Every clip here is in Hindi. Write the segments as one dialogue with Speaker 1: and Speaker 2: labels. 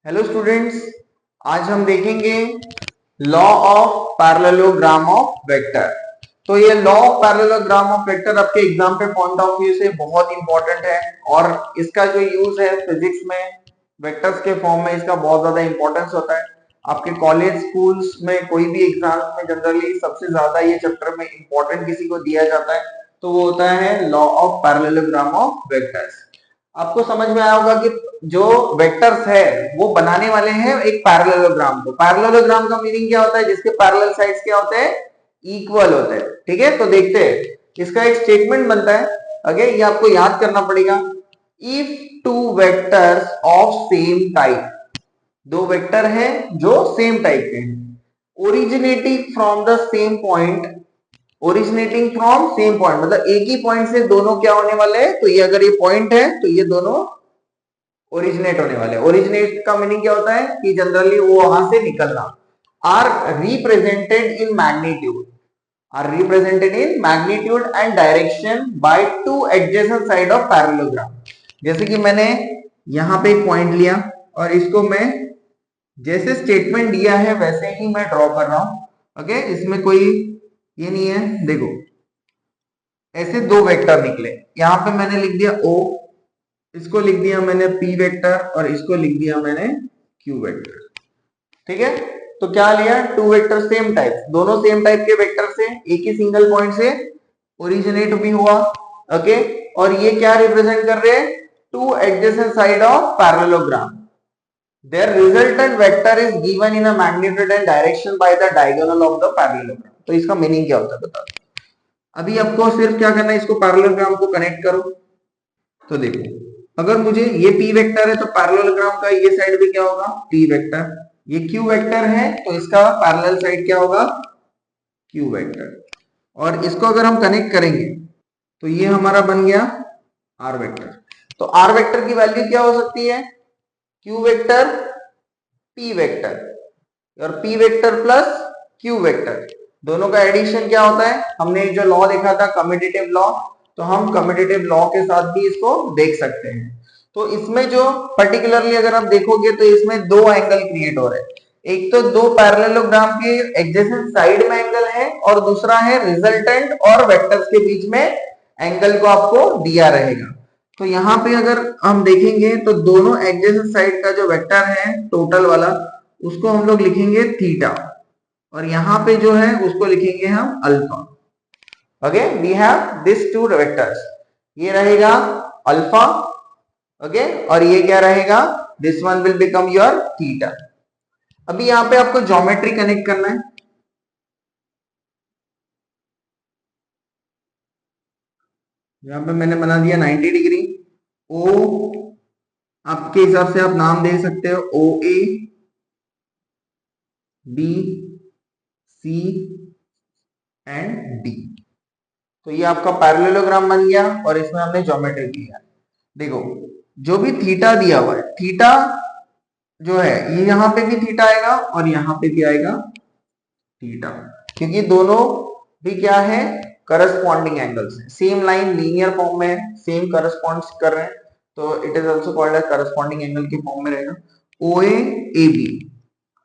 Speaker 1: हेलो स्टूडेंट्स, आज हम देखेंगे law of parallelogram of vector. तो ये law of parallelogram of vector आपके एग्जाम पे पॉइंट ऑफ व्यू से बहुत इंपॉर्टेंट है और इसका जो यूज है फिजिक्स में वेक्टर्स के फॉर्म में इसका बहुत ज्यादा इंपॉर्टेंस होता है। आपके कॉलेज स्कूल्स में कोई भी एग्जाम में जनरली सबसे ज्यादा ये चैप्टर में इंपॉर्टेंट किसी को दिया जाता है तो वो होता है law of parallelogram of vectors. आपको समझ में आया होगा कि जो वेक्टर्स है वो बनाने वाले हैं एक पैरेललोग्राम को। पैरेललोग्राम का मीनिंग क्या होता है? जिसके पैरेलल साइड्स क्या होते हैं? इक्वल होते हैं। ठीक है, तो देखते हैं इसका एक स्टेटमेंट बनता है। ओके, ये आपको याद करना पड़ेगा। If two vectors of same type, दो वेक्टर हैं जो सेम टाइप के हैं, originating from the same point, originating from same point मतलब एक ही पॉइंट से दोनों क्या होने वाले हैं? तो ये अगर ये पॉइंट है तो ये दोनों ओरिजिनेट होने वाले हैं। ओरिजिनेट का मीनिंग क्या होता है कि जनरली वो वहां से निकलना। Are represented in magnitude, are represented in magnitude and direction by two adjacent side of parallelogram. जैसे कि मैंने यहां पे एक पॉइंट लिया और इसको मैं जैसे स्टेटमेंट दिया है वैसे ही मैं ड्रॉ कर रहा हूं। ओके, इसमें कोई ये नहीं है। देखो ऐसे दो वेक्टर निकले, यहां पे मैंने लिख दिया O, इसको लिख दिया मैंने P वेक्टर और इसको लिख दिया मैंने Q वेक्टर। ठीक है, तो क्या लिया? टू वेक्टर सेम टाइप, दोनों सेम टाइप के वेक्टर से एक ही सिंगल पॉइंट से ओरिजिनेट भी हुआ। ओके, और ये क्या रिप्रेजेंट कर रहे हैं? To adjacent side of parallelogram. Their resultant vector is given in a magnitude and direction by the diagonal of the parallelogram। तो इसका मीनिंग क्या होता है बता दो। अभी आपको सिर्फ क्या करना है, इसको पैरेललोग्राम को कनेक्ट करो। तो देखो, अगर मुझे ये P वेक्टर है तो पैरेललोग्राम का ये साइड भी क्या होगा? P vector. ये Q वेक्टर है तो इसका पैरेलल साइड क्या होगा? Q vector. और इसको अगर हम कनेक्ट करेंगे तो ये हमारा बन गया R वेक्टर। तो R वेक्टर की वैल्यू क्या हो सकती है? Q वेक्टर P वेक्टर और P vector plus Q vector, दोनों का एडिशन क्या होता है? हमने जो लॉ देखा था कम्यूटेटिव लॉ, तो हम कम्यूटेटिव लॉ के साथ भी इसको देख सकते हैं। तो इसमें जो पर्टिकुलरली अगर आप देखोगे तो इसमें दो एंगल क्रिएट हो रहे हैं। एक तो दो पैरेललोग्राम के एडजेसेंट साइड में एंगल है और दूसरा है रिजल्टेंट और वेक्टर्स के बीच में एंगल को आपको दिया रहेगा। तो यहाँ पे अगर हम देखेंगे तो दोनों एडजेसेंट साइड का जो वेक्टर है टोटल वाला, उसको हम लोग लिखेंगे थीटा और यहाँ पे जो है उसको लिखेंगे हम alpha. Okay, we have this two vectors, ये रहेगा अल्फा। ओके, और ये क्या रहेगा? This one will become your theta. अभी यहाँ पे आपको ज्योमेट्री कनेक्ट करना है। यहाँ पे मैंने बना दिया 90 डिग्री। ओ आपके हिसाब से आप नाम दे सकते हो, ओ ए, बी, सी एंड डी। तो ये आपका पैरेललोग्राम बन गया और इसमें हमने ज्योमेट्री दिया। देखो जो भी थीटा दिया हुआ है, थीटा जो है ये यहाँ पे भी थीटा आएगा और यहाँ पे भी आएगा थीटा, क्योंकि दोनों भी क्या है? करस्पॉन्डिंग एंगल्स है। सेम लाइन लीनियर फॉर्म में है, सेम करस्पॉन्ड्स कर रहे हैं, तो it is also called as corresponding angle के फॉर्म में रहेगा ओ ए ए बी।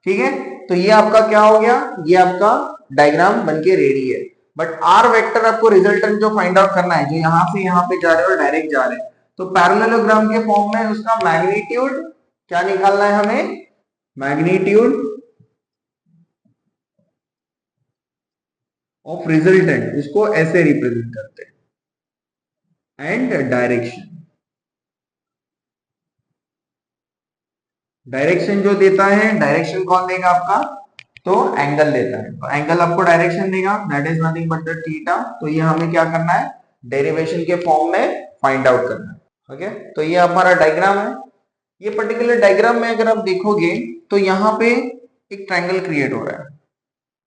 Speaker 1: ठीक है, तो ये आपका क्या हो गया? ये आपका डायग्राम बनके रेडी है। बट आर वेक्टर आपको रिजल्टेंट जो फाइंड आउट करना है, जो यहां से यहां पे जा रहे हो डायरेक्ट जा रहे हैं, तो पैरेललोग्राम के फॉर्म में उसका मैग्नीट्यूड क्या निकालना है हमें? मैग्नीट्यूड ऑफ रिजल्टेंट, उसको ऐसे रिप्रेजेंट करते हैं। एंड डायरेक्शन, डायरेक्शन जो देता है, डायरेक्शन कौन देगा आपका? तो एंगल देता है, तो एंगल आपको डायरेक्शन देगा, that is nothing but the theta. तो ये हमें क्या करना है? डेरिवेशन के फॉर्म में फाइंड आउट करना है। ओके, तो ये हमारा डायग्राम है। ये पर्टिकुलर डायग्राम में अगर आप देखोगे तो यहाँ पे एक ट्रायंगल क्रिएट हो रहा है।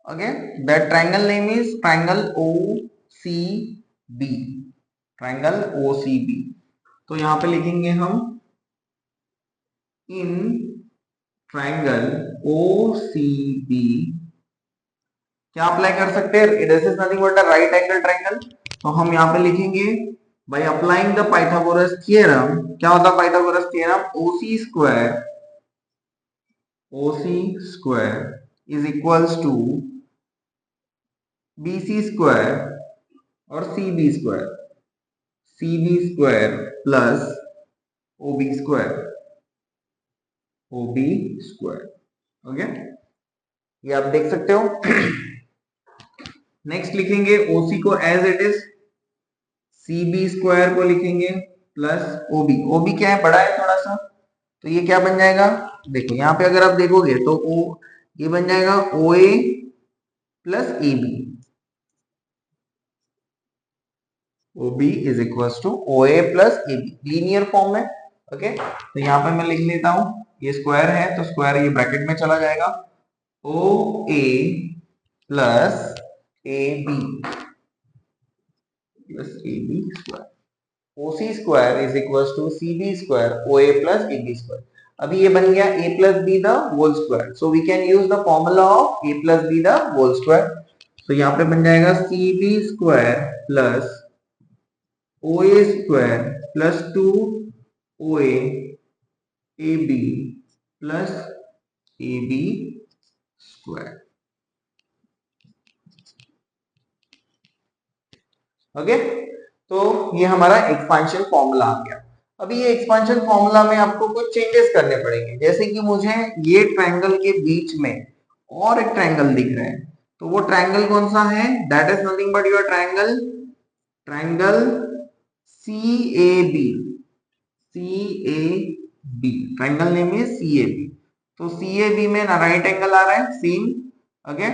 Speaker 1: Okay, that triangle name is triangle O C B, triangle O C B. तो यहाँ पे लिखेंगे हम in triangle O C B क्या अप्लाई कर सकते हैं? This is nothing but a right angle triangle. तो हम यहाँ पे लिखेंगे by applying the Pythagoras theorem. क्या होता है Pythagoras theorem? OC square OC square is equals to BC square और CB square, CB square plus OB square, OB square. Okay, ये आप देख सकते हो। नेक्स्ट लिखेंगे OC को as it is, CB square को लिखेंगे प्लस OB। OB क्या है, बड़ा है थोड़ा सा, तो ये क्या बन जाएगा, देखो यहाँ पे अगर आप देखोगे तो ये बन जाएगा OA plus AB। OB is equal to OA plus AB, linear form में। ओके, तो यहाँ पे मैं लिख लेता हूं, ये स्क्वायर है तो स्क्वायर ये ब्रैकेट में चला जाएगा, OA plus AB plus AB square. OC square is equal to CB square OA plus AB square. अभी ये बन गया A plus B the whole square, so we can use the formula of A plus B the whole square. तो यहाँ पे बन जाएगा CB square plus OA square plus 2OA AB plus AB square. Okay, तो ये हमारा एक्सपांशन फॉर्मूला आ गया। अभी ये एक्सपांशन फॉर्मूला में आपको कुछ चेंजेस करने पड़ेंगे, जैसे कि मुझे ये ट्रायंगल के बीच में और एक ट्रायंगल दिख रहा है, तो वो ट्रायंगल कौन सा है, that is nothing but your triangle CAB। CAB triangle name is CAB। तो CAB में ना राइट एंगल आ रहा है सेम। ओके,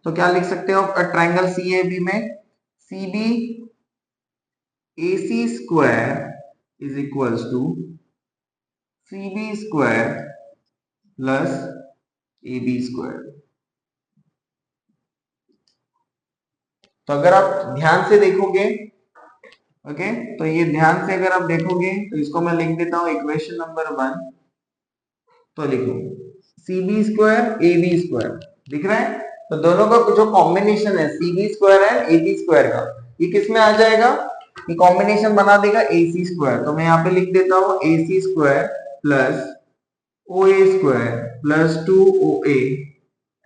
Speaker 1: तो क्या लिख सकते हो ट्रायंगल CAB में, CB AC square is equals to CB square plus AB square. तो अगर आप ध्यान से देखोगे, ओके, तो ये ध्यान से अगर आप देखोगे तो इसको मैं लिख देता हूं इक्वेशन नंबर 1। तो लिखो CB स्क्वायर AB स्क्वायर, दिख रहा है, तो दोनों का जो कॉम्बिनेशन है CB square and AB square का, ये किस में आ जाएगा, ये कॉम्बिनेशन बना देगा AC स्क्वायर। तो मैं यहाँ पे लिख देता हूँ AC square plus OA square plus 2OA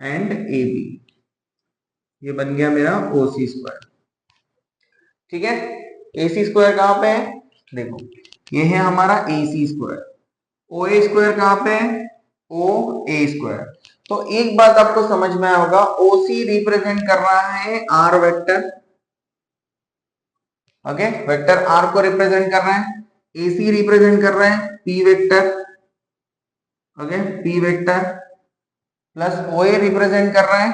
Speaker 1: and AB, ये बन गया मेरा OC स्क्वायर। ठीक है, AC स्क्वायर कहाँ पे है, देखो ये है हमारा AC स्क्वायर, OA स्क्वायर कहाँ पे है, OA स्क्वायर। तो एक बात आपको समझ में आया होगा, OC रिप्रेजेंट कर रहा है R vector. Okay, vector R को रिप्रेजेंट कर रहा है, AC रिप्रेजेंट कर रहा है P vector. Okay, P vector plus OA represent कर रहा है,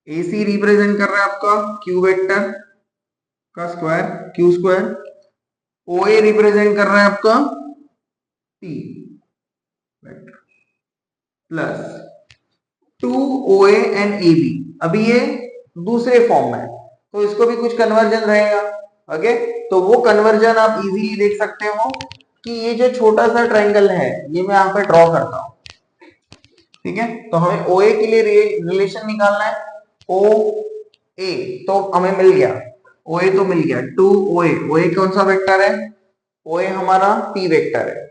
Speaker 1: AC रिप्रेजेंट कर रहा है आपका Q वेक्टर का square, Q square. OA represent कर रहा है आपका P vector plus 2OA and AB। अभी ये दूसरे फॉर्म में है, तो इसको भी कुछ कन्वर्जन रहेगा। ओके, तो वो कन्वर्जन आप इजीली देख सकते हो कि ये जो छोटा सा ट्रायंगल है ये मैं यहाँ पे ड्रॉ करता हूं। ठीक है, तो हमें OA के लिए रिलेशन निकालना है, OA तो हमें मिल गया, OA तो मिल गया 2OA। OA कौन सा वेक्टर है, OA हमारा P वेक्टर है।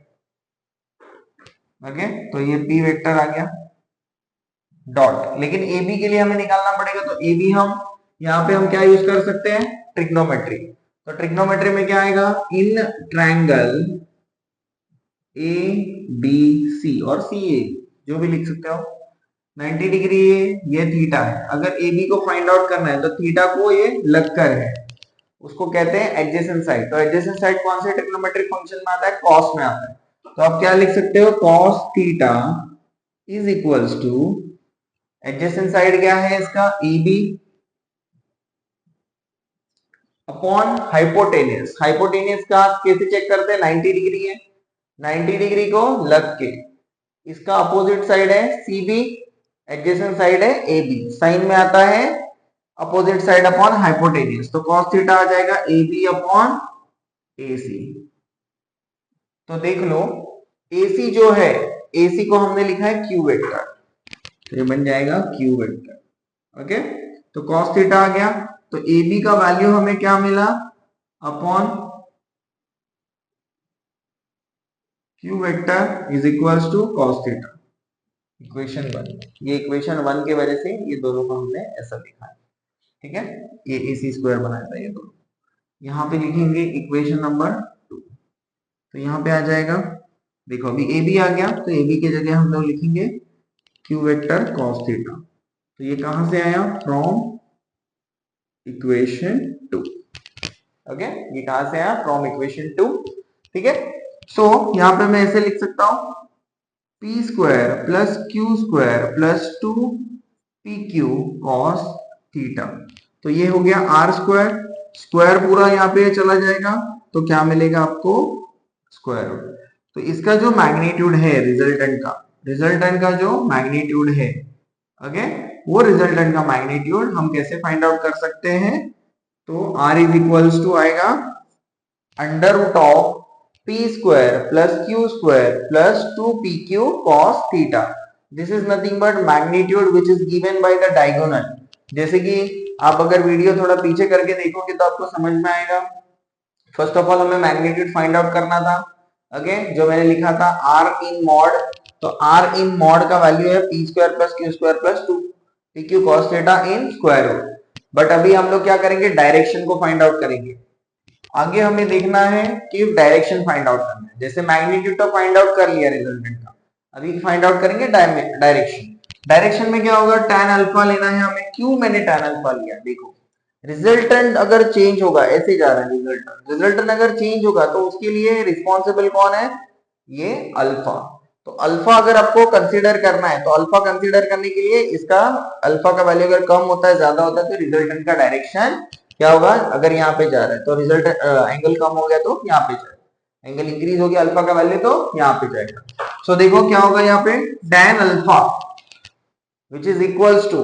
Speaker 1: ओके, तो ये P वेक्टर आ गया डॉट, लेकिन AB के लिए हमें निकालना पड़ेगा, तो AB हम यहाँ पे हम क्या यूज कर सकते हैं, ट्रिग्नोमेट्री। तो ट्रिग्नोमेट्री में क्या आएगा, इन ट्रायंगल ABC और CA, जो भी लिख सकते हो, 90 डिग्री ये थीटा है। अगर AB को फाइंड आउट करना है तो थीटा को ये लगकर है, उसको कहते हैं एडजेसेंट साइड। तो एडजेसेंट साइड कौन से ट्रिग्नोमेट्रिक फंक्शन में आता है, कॉस में आता है। तो आप क्या लिख सकते हो, cos theta is equals to, adjacent side क्या है इसका EB अपॉन हाइपोटेनियस। हाइपोटेनियस का कैसे चेक करते हैं, 90 डिग्री है, 90 डिग्री को लग के, इसका अपोजिट साइड है CB, एडजेसेंट साइड है AB, साइन में आता है अपोजिट साइड अपॉन हाइपोटेनियस, तो cos थीटा आ जाएगा AB अपॉन AC। तो देख लो AC जो है, AC को हमने लिखा है Q वेक्टर, तो ये बन जाएगा Q वेक्टर। ओके, तो cos थीटा आ गया, तो AB का वैल्यू हमें क्या मिला, upon Q vector is equals to cos theta, equation 1। ये इक्वेशन 1 के वजह से ये दोनों को हमने ऐसा लिखा है, ठीक है। ये AC स्क्वायर बनाया था ये दोनों। यहाँ पे लिखेंगे इक्वेशन नंबर 2, तो यहाँ पे आ जाएगा, देखो अभी AB आ गया, तो AB की जगह हम लोग लिखेंगे क्यू वेक्टर कॉस थीटा। तो ये कहां से आया, फ्रॉम इक्वेशन 2। ओके, ये कहां से आया, फ्रॉम इक्वेशन 2, ठीक है। सो यहाँ पे मैं ऐसे लिख सकता हूं, P square plus Q square plus 2PQ cos theta. तो ये हो गया आर स्क्वायर, स्क्वायर पूरा यहाँ पे चला जाएगा, तो क्या मिलेगा आपको, स्क्वायर रूट। तो इसका जो मैग्नीट्यूड है रिजल्टेंट का जो मैग्नीट्यूड है, ओके, वो रिजल्टेंट का मैग्नीट्यूड हम कैसे फाइंड आउट कर सकते हैं, तो R इज इक्वल्स टू आएगा under root of P square plus Q square plus 2PQ cos theta. This is nothing but magnitude which is given by the diagonal. जैसे कि आप अगर वीडियो थोड़ा पीछे करके देखोगे तो आपको समझ में आएगा। फर्स्ट ऑफ ऑल हमें मैग्नीट्यूड फाइंड आउट करना था, ओके, जो मैंने लिखा था R इन मॉड। तो R इन मॉड का वैल्यू है P square plus Q square plus 2PQ cos theta in square root. But अभी हम लोग क्या करेंगे, डायरेक्शन को फाइंड आउट करेंगे। आगे हमें देखना है कि डायरेक्शन फाइंड आउट करना है। जैसे मैग्नीट्यूड तो फाइंड आउट कर लिया रिजल्टेंट का, अभी फाइंड आउट करेंगे डायरेक्शन। डायरेक्शन में क्या होगा, tan अल्फा लेना है हमें। क्यों मैंने tan अल्फा लिया, देखो रिजल्टेंट अगर चेंज होगा, ऐसे जा रहा है रिजल्टेंट अगर चेंज होगा तो उसके लिए रिस्पॉन्सिबल कौन है, ये अल्फा। तो अल्फा अगर आपको कंसीडर करना है, तो अल्फा कंसीडर करने के लिए इसका अल्फा का वैल्यू अगर कम होता है, ज्यादा होता है, तो रिजल्टेंट का डायरेक्शन क्या होगा, अगर यहाँ पे जा रहा है तो रिजल्ट एंगल कम हो गया तो यहाँ पे जाएगा, एंगल इंक्रीज हो गया अल्फा का वैल्यू तो यहाँ पे जाएगा। सो देखो क्या होगा यहाँ पे, tan alpha which is equals to,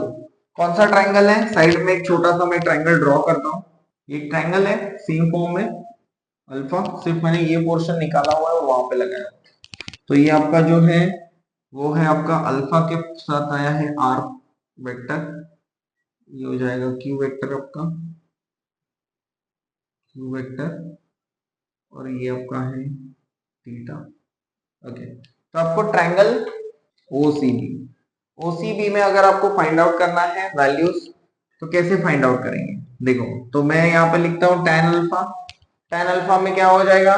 Speaker 1: कौन सा ट्राइंगल है, साइड में एक छोटा सा मैं ट्राइंगल ड्रॉ करता हूँ। एक ट्राइंगल है सेम फॉर्म में अल्फा, सिर्फ मैंने ये पोर्शन निकाला हुआ है और वहां पे लगाया। तो ये आपका जो है वो है आपका अल्फा के साथ आया है आर वेक्टर, ये हो जाएगा क्यू वेक्टर आपका, क्यू वेक्टर, और ये आपका है थीटा। ओके, तो आपको ट्रायंगल ओसीबी, ओसीबी में अगर आपको फाइंड आउट करना है वैल्यूज, तो कैसे फाइंड आउट करेंगे, देखो तो मैं यहाँ पे लिखता हूँ tan अल्फा। tan अल्फा में क्या हो जाएगा,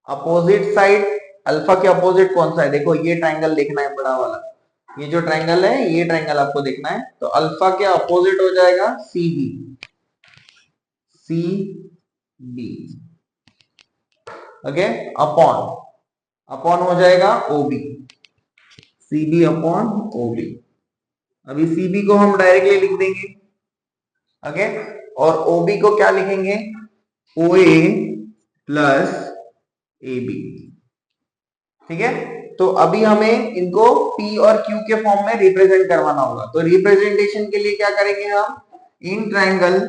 Speaker 1: अपोजिट साइड, अल्फा के अपोजिट कौन सा है, देखो ये ट्रायंगल देखना है बड़ा वाला, ये जो ट्रायंगल है ये ट्रायंगल आपको देखना है। तो अल्फा के अपोजिट हो जाएगा CB, CB, okay, upon, upon हो जाएगा ओबी, सीबी अपॉन ओबी। अभी सीबी को हम डायरेक्टली लिख देंगे, ओके, और ओबी को क्या लिखेंगे, ओए प्लस एबी, ठीक है। तो अभी हमें इनको P और Q के फॉर्म में रिप्रेजेंट करवाना होगा। तो रिप्रेजेंटेशन के लिए क्या करेंगे हम, इन ट्रायंगल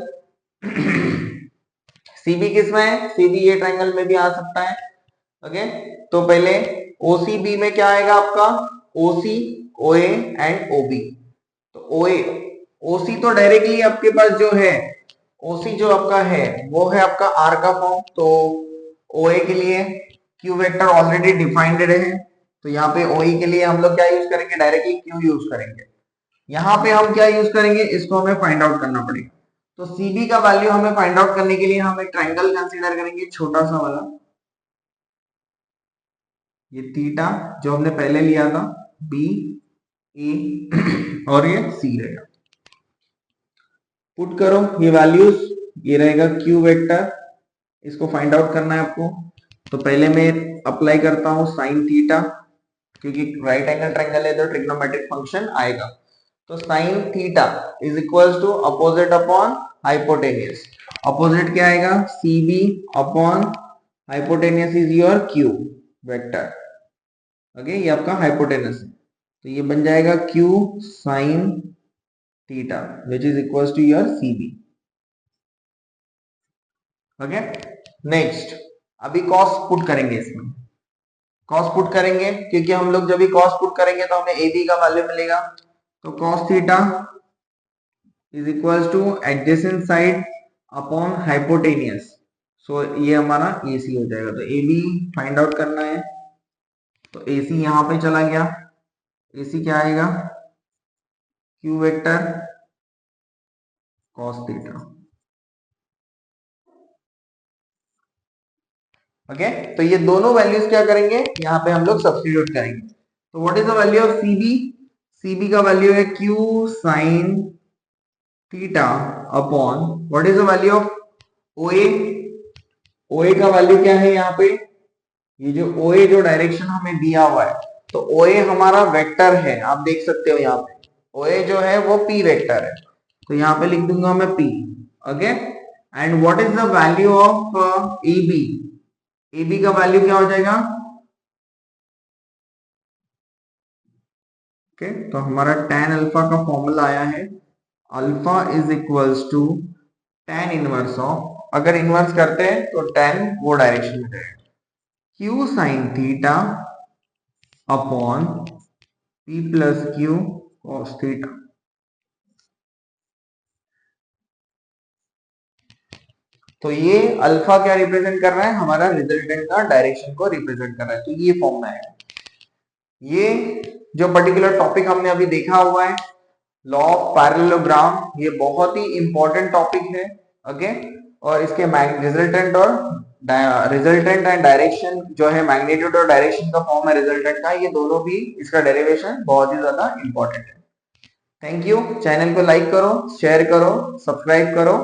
Speaker 1: सीबी किसमें है, सीबी ये ट्रायंगल में भी आ सकता है, ओके। तो पहले OCB में क्या आएगा आपका, OC, OA एंड OB। तो OA, OC तो डायरेक्टली आपके पास जो है, OC जो आपका है वो है आपका R का फॉर्म। तो OA के लिए Q वेक्टर ऑलरेडी डिफाइंड है, तो यहाँ पे OE के लिए हम लोग क्या यूज करेंगे, डायरेक्टली Q यूज करेंगे। यहाँ पे हम क्या यूज करेंगे, इसको हमें फाइंड आउट करना पड़ेगा। तो CB का वैल्यू हमें फाइंड आउट करने के लिए हम एक ट्रायंगल कंसीडर करेंगे छोटा सा वाला, ये थीटा जो हमने पहले लिया था, बी ए और ये सी रहेगा। पुट करो ये वैल्यूज, ये रहेगा क्यू वेक्टर, इसको फाइंड आउट करना है आपको। तो पहले मैं अप्लाई करता हूं साइन थीटा, क्योंकि राइट एंगल ट्रायंगल है तो ट्रिग्नोमेट्रिक फंक्शन आएगा। तो sine theta is equals to opposite upon hypotenuse. Opposite क्या आएगा, CB upon hypotenuse is your Q vector, okay, ये आपका हाइपोटेनस है। तो ये बन जाएगा Q sine theta which is equals to your CB, okay. Next अभी कॉस पुट करेंगे, इसमें कॉस पुट करेंगे, क्योंकि हम लोग जब भी कॉस पुट करेंगे तो हमें AB का वैल्यू मिलेगा। तो cos theta is equals to adjacent side upon hypotenuse, so ये हमारा AC हो जाएगा। तो AB फाइंड आउट करना है, तो AC यहां पे चला गया, AC क्या आएगा, Q vector cos theta. Okay, तो ये दोनों वैल्यूज क्या करेंगे, यहाँ पे हम लोग सब्स्टिट्यूट करेंगे। तो what is the value of CB, CB का वैल्यू है Q sin theta upon what is the value of OA, OA का वैल्यू क्या है यहाँ पे, ये जो OA जो डायरेक्शन हमें दिया हुआ है, तो OA हमारा वेक्टर है, आप देख सकते हो यहाँ पे OA जो है वो P वेक्टर है, तो यहाँ पे लिख दूंगा मैं P। Okay, and what is the value of AB, AB का वैल्यू क्या हो जाएगा, ओके, तो हमारा tan अल्फा का फॉर्मूला आया है, alpha is equals to tan inverse of, अगर इनवर्स करते हैं तो tan वो डायरेक्शन में रहेगा, Q sin theta upon P plus Q cos theta. तो ये अल्फा क्या रिप्रेजेंट कर रहा है, हमारा रिजल्टेंट का डायरेक्शन को रिप्रेजेंट कर रहा है, तो ये फॉर्म में है। ये जो पर्टिकुलर टॉपिक हमने अभी देखा हुआ है, लॉ ऑफ पैरेललोग्राम, ये बहुत ही इंपॉर्टेंट टॉपिक है। ओके, और इसके रिजल्टेंट और रिजल्टेंट एंड डायरेक्शन जो है, मैग्नीट्यूड और डायरेक्शन का फॉर्म है रिजल्टेंट का, ये दोनों भी, इसका डेरिवेशन बहुत ही ज्यादा इंपॉर्टेंट है। थैंक यू, चैनल को लाइक करो, शेयर करो, सब्सक्राइब करो।